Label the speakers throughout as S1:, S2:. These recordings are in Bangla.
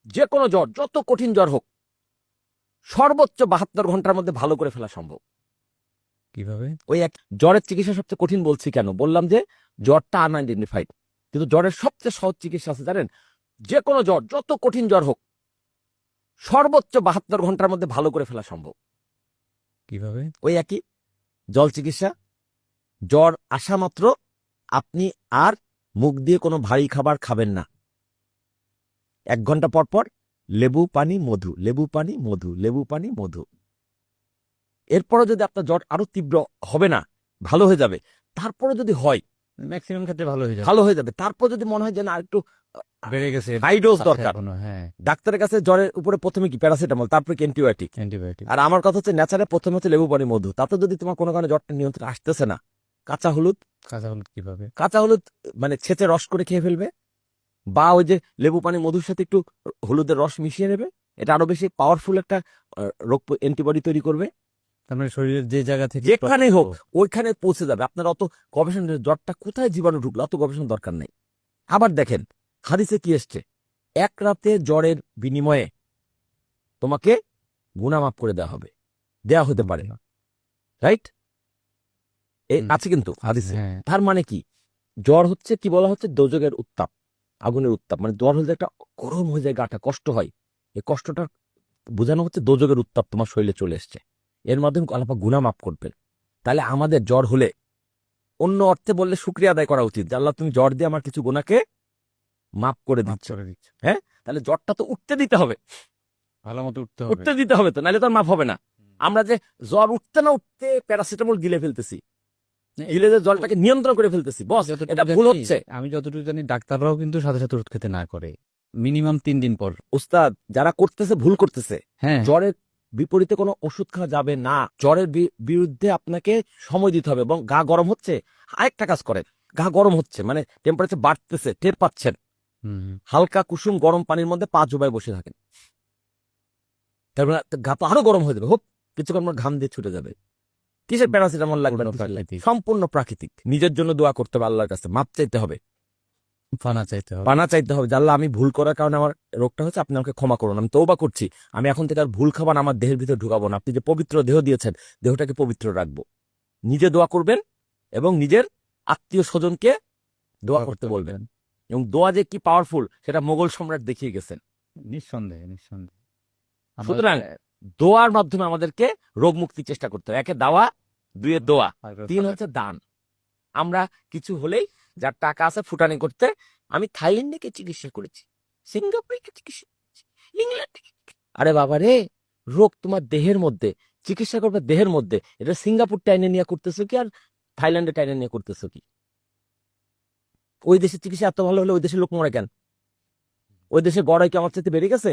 S1: যে কোনো জ্বর, যত কঠিন জ্বর হোক, সর্বোচ্চ 72 ঘন্টার মধ্যে ভালো করে ফেলা সম্ভব।
S2: কিভাবে?
S1: ওই এক জ্বরের চিকিৎসা সবচেয়ে কঠিন বলছি কেন? বললাম যে জ্বরটা আনআইডেন্টিফাইড, কিন্তু জ্বরের সবচেয়ে সহজ চিকিৎসা আছে জানেন? যে কোনো জ্বর, যত কঠিন জ্বর হোক, সর্বোচ্চ 72 ঘন্টার মধ্যে ভালো করে ফেলা সম্ভব।
S2: কিভাবে?
S1: ওই একই জল চিকিৎসা। জ্বর আসা মাত্র আপনি আর মুখ দিয়ে কোনো ভারী খাবার খাবেন না। 1 ঘন্টা পর পর লেবু পানি মধু, লেবু পানি মধু, লেবু পানি মধু। এরপরে যদি আপনার জ্বর আরো তীব্র হবে না, ভালো হয়ে যাবে, তারপরে যদি হয়
S2: ম্যাক্সিমাম ক্ষেত্রে ভালো হয়ে যাবে।
S1: ভালো হয়ে যাবে, তারপর যদি মনে হয় যে না একটু
S2: বেড়ে গেছে,
S1: হাই ডোজ দরকার,
S2: হ্যাঁ,
S1: ডাক্তারের কাছে জ্বরের উপরে প্রথমে কি প্যারাসিটামল, তারপরে কি অ্যান্টিবায়োটিক।
S2: অ্যান্টিবায়োটিক।
S1: আর আমার কথা হচ্ছে ন্যাচারে প্রথমে হচ্ছে লেবু পানি মধু। তাতে যদি তোমার কোনো কারণে জ্বরটা নিয়ন্ত্রণে আসতেছে না, কাঁচা হলুদ,
S2: কাঁচা হলুদ কিভাবে?
S1: কাঁচা হলুদ মানে ছেঁচে রস করে খেয়ে ফেলবে, বা ওই যে লেবু পানি মধুর সাথে একটু হলুদের রস মিশিয়ে নেবে। এটা আরো বেশি পাওয়ারফুল একটা রোগ অ্যান্টিবডি তৈরি করবে।
S2: তার মানে শরীরের যে জায়গা থেকে
S1: যেখানে হোক ওইখানে পৌঁছে যাবে। আপনার অত গবেষণা, জ্বরটা কোথায় জীবাণু ঢুকলো অত গবেষণা দরকার নেই। আবার দেখেন হাদিসে কি এসছে, 1 রাতে জ্বরের বিনিময়ে তোমাকে গুনাহ মাফ করে দেওয়া হবে, দেয়া হতে পারে, রাইট? আছে কিন্তু হাদিসে।
S2: হ্যাঁ,
S1: তার মানে কি, জ্বর হচ্ছে কি বলা হচ্ছে, দোজকের উত্তাপ, আগুনের উত্তাপ। মানে জ্বর হলে একটা গরম হয়ে যায়, গাটা কষ্ট হয়, এই কষ্টটা বোঝানো হচ্ছে দোজকের উত্তাপ তোমার শরীরে চলে এসছে। এর মাধ্যমে আল্লাহ পাক গুনাহ মাফ করবেন। তাহলে আমাদের জ্বর হলে অন্য অর্থে বললে শুকরিয়া আদায় করা উচিত যে আল্লাহ তুমি জ্বর দিয়ে আমার কিছু গুনাহকে মাফ করে
S2: মাফ
S1: দিচ্ছ।
S2: করে দিচ্ছে।
S1: হ্যাঁ, তাহলে জ্বরটা তো উঠতে দিতে হবে,
S2: ভালো মতো উঠতে হবে।
S1: উঠতে দিতে হবে, তো নাহলে তো আর মাফ হবে না। আমরা যে জ্বর উঠতে না উঠতে প্যারাসিটামল গিলে ফেলতেছি, গিলে যে জ্বরটাকে নিয়ন্ত্রণ করে ফেলতেছি, বস
S2: যতটুকু
S1: এটা ভুল
S2: জানি-
S1: হচ্ছে।
S2: আমি যতটুকু জানি ডাক্তাররাও কিন্তু সাথে সাথে ওষুধ খেতে না করে, মিনিমাম 3 দিন পর।
S1: উস্তাদ, যারা করতেছে ভুল করতেছে।
S2: হ্যাঁ,
S1: জ্বরের বিপরীতে কোনো ওষুধ খাওয়া যাবে না। জ্বরের বিরুদ্ধে আপনাকে সময় দিতে হবে। এবং গা গরম হচ্ছে, আরেকটা কাজ করেন, গা গরম হচ্ছে মানে টেম্পারেচার বাড়তেছে, টের পাচ্ছেন, হালকা কুসুম গরম পানির মধ্যে পা চুবায় বসে থাকেন। তারপরে গা তো আরো গরম হয়ে যাবে, হোক কিছুক্ষণ পর ঘাম দিয়ে ছুটে যাবে। কিসের প্যারাসিটামল লাগবে?
S2: প্রাকৃতিক।
S1: সম্পূর্ণ প্রাকৃতিক। নিজের জন্য দোয়া করতে হবে, আল্লাহর কাছে মাপ চাইতে হবে,
S2: পানা চাইতে হবে।
S1: পানা চাইতে হবে যে আল্লাহ আমি ভুল করার কারণে আমার রোগটা হচ্ছে, আপনি আমাকে ক্ষমা করুন, আমি তওবা করছি, আমি এখন থেকে আর ভুল খাবার আমার দেহের ভিতরে ঢুকাবো না। আপনি যে পবিত্র দেহ দিয়েছেন, দেহটাকে পবিত্র রাখবো। নিজে দোয়া করবেন এবং নিজের আত্মীয় স্বজনকে দোয়া করতে বলবেন। এবং দোয়া যে কি পাওয়ারফুল সেটা মোগল সম্রাট দেখিয়ে গেছেন।
S2: নিঃসন্দেহে, নিঃসন্দেহে।
S1: সুতরাং দোয়ার মাধ্যমে আমাদেরকে রোগ মুক্তির চেষ্টা করতে হবে। 1 দাওয়া, 2 দোয়া, 3 হচ্ছে দান। আমরা কিছু হলেই, যার টাকা আছে ফুটানি করতে, আমি থাইল্যান্ডে গিয়ে চিকিৎসা করেছি, সিঙ্গাপুরে গিয়ে চিকিৎসা করেছি, ইংল্যান্ডে। আরে বাবা রে, রোগ তোমার দেহের মধ্যে, চিকিৎসা করবে দেহের মধ্যে। এটা সিঙ্গাপুর টাইনে নিয়ে করতেছো কি আর থাইল্যান্ডে টাইনে নিয়ে করতেছো কি? ওই দেশের চিকিৎসা এত ভালো হলে ওই দেশের লোক মরে কেন? ওই দেশে গড়াই কি আমার চাইতে বেড়ে গেছে?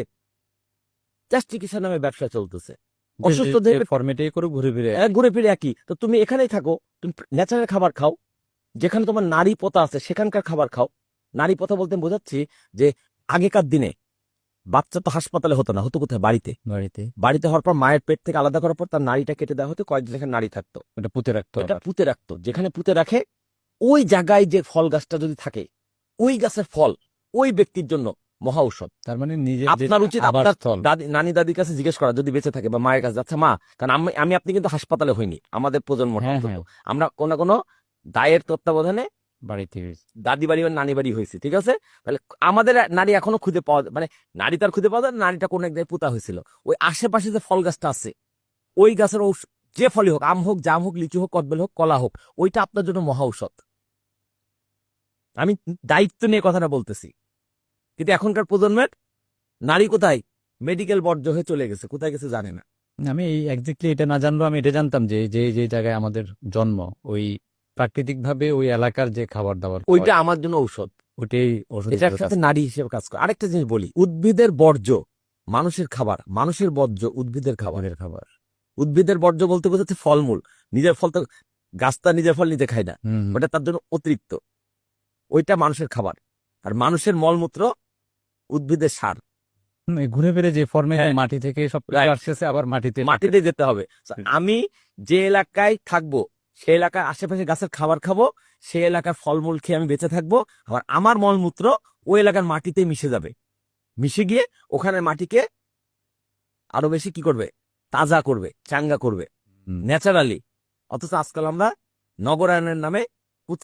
S1: জাস্ট চিকিৎসার নামে ব্যবসা চলতেছে। অসুস্থ দেহে
S2: ফরম্যাটে করে ঘুরে ফিরে
S1: ঘুরে ফিরে একই। তো তুমি এখানেই থাকো, তুমি ন্যাচারাল খাবার খাও, যেখানে তোমার নারী পথা আছে সেখানকার খাবার খাও। নারী পথা বলতে বোঝাচ্ছি যে আগেকার দিনে বাচ্চা তো হাসপাতালে হতো না, হতো কোথায়? বাড়িতে।
S2: বাড়িতে
S1: বাড়িতে হওয়ার পর মায়ের পেট থেকে আলাদা করার পর তার নারীটা কেটে দেওয়া হতো, কয়েকদিন এখানে নারী থাকতো,
S2: এটা পুঁতে রাখতো।
S1: এটা পুঁতে রাখতো। যেখানে পুঁতে রাখে ওই জায়গায় যে ফল গাছটা যদি থাকে, ওই গাছের ফল ওই ব্যক্তির জন্য মহা ঔষধ।
S2: তার মানে নিজে
S1: আপনার উচিত আপনার দাদি নানি দাদির কাছে জিজ্ঞেস করা, যদি বেঁচে থাকে, বা মায়ের কাছে, আচ্ছা মা, কারণ আমি আপনি কিন্তু হাসপাতালে হইনি, আমাদের প্রজন্ম, আমরা কোনো কোনো দায়ের তত্ত্বাবধানে
S2: বাড়িতে
S1: দাদি বাড়ি বা নানি বাড়ি হয়েছে, ঠিক আছে? তাহলে আমাদের নারী এখনো খুঁজে পাওয়া, মানে নারী তার খুঁজে পাওয়া যায়, নারীটা কোন এক জায়গায় পুতা হয়েছিল। ওই আশেপাশে যে ফল গাছটা আছে, ওই গাছের যে ফলই হোক, আম হোক, জাম হোক, লিচু হোক, কদবেল হোক, কলা হোক, ওইটা আপনার জন্য মহা ঔষধ। আমি দায়িত্ব নিয়ে কথাটা বলতেছি। কিন্তু এখনকার প্রজন্মের নারী কোথায়? মেডিকেল বর্জ্য হয়ে চলে গেছে, কোথায় গেছে জানে না।
S2: আমি এক্স্যাক্টলি এটা না জানলেও আমি এটা জানতাম যে যে যে জায়গায় আমাদের জন্ম, ওই প্রাকৃতিক ভাবে ওই এলাকার যে খাবার দাবার,
S1: ওইটা আমার জন্য ঔষধ,
S2: ওইটাই ওষুধ।
S1: এটা একসাথে নারী হিসেবে কাজ করে। আরেকটা জিনিস বলি, উদ্ভিদের বর্জ্য মানুষের খাবার, মানুষের বর্জ্য উদ্ভিদের খাবারের খাবার। উদ্ভিদের বর্জ্য বলতে বোঝাচ্ছে ফলমূল। নিজের ফল তো গাছটা নিজের ফল নিজে খায় না, ওটা তার জন্য অতিরিক্ত, ওইটা মানুষের খাবার। আর মানুষের মলমূত্র উদ্ভিদের সার।
S2: ঘুরে ফিরে যে ফর্মে মাটি থেকে সব আসছে, আবার মাটিতে
S1: যেতে হবে। আমি যে এলাকায় থাকবো, সেই এলাকার আশেপাশে গাছের খাবার খাবো, সেই এলাকার ফলমূল খেয়ে আমি বেঁচে থাকবো, আবার আমার মলমূত্র ওই এলাকার মাটিতে মিশে যাবে। মিশে গিয়ে ওখানে মাটিকে আরো বেশি কি করবে, তাজা করবে, চাঙ্গা করবে
S2: হুম।
S1: ন্যাচারালি। অথচ আজকাল আমরা নগরায়নের নামে